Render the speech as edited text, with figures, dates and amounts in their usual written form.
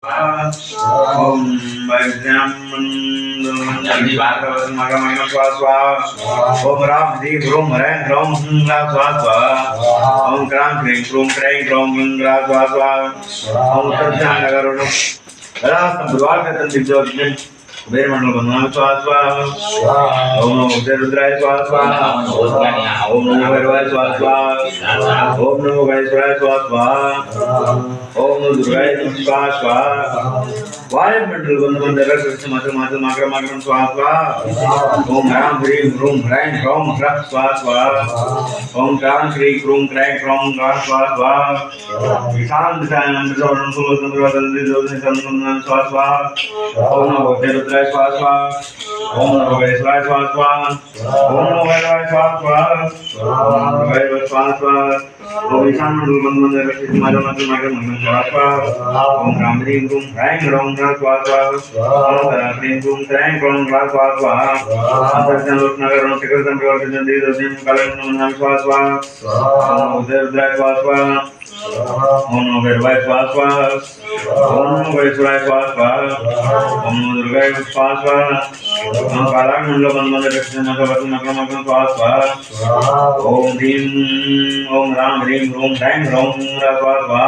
ओम वैद्यम ओम राम ह्रीं ह्रूं ह्रैं ह्रौं ह्रा स्वा स्वा ओम क्रां क्रीं क्रूं क्रैं क्रौं ह्रा स्वा स्वा ओम तज्जानगरुण कला संभ्रवाल का तंत्रिज्योतिर् कुबेर मंडल बंधनाम स्वा स्वा ओम नमो रुद्राय स्वा स्वा ओम नमो भैरवाय स्वा स्वा ओम नमो गणेशाय स्वा स्वा ओम नमो दुर्गाय स्वा स्वा वायुमंडल बंधन कृष्ण मात्र मात्र मात्र मात्र स्वा स्वा ओम राम ह्रीं ह्रूं ह्रैं ह्रौं ह्रा स्वा स्वा ओम क्रां क्रीं क्रूं क्रैं क्रौं ह्रा स्वा स्वा ईशान दिशायां प्रचोदनं सुलोचनं प्रवदन्ति ज्योतिषं सन्मन्नं स्वा स्वा ओम नमो रुद्राय स्वा स्वा ओम नमो गणेशाय स्वा स्वा ओम नमो भैरवाय स्वा स्वा ओम नमो भैरवाय स्वा स्वा ओम ईशान मंडल बंधन कृष्ण मात्र मात्र मात्र मंगल स्वा स्वा ओम राम ह्रीं ह्रूं ह्रैं ह्रौं ह्रा स्वा स्वा ओम क्रां क्रीं क्रूं क्रैं क्रौं ह्रा स्वा स्वा अंतर्जनलोचनगरुण शिखर संप्रवर्तयन्ति ज्योतिषं कालं स्वा स्वा ओम नमो रुद्राय स्वा स्वा ओम नमो भैरवाय स्वा स्वा ओम नमो गणेशाय स्वा स्वा ओम नमो दुर्गाय स्वा स्वा ओम कालाग्निमंडल बंधन कृष्ण मात्र मात्र मात्र स्वा स्वा ओम ह्रीं ओम राम ह्रीं ह्रूं ह्रैं ह्रौं ह्रा स्वा स्वा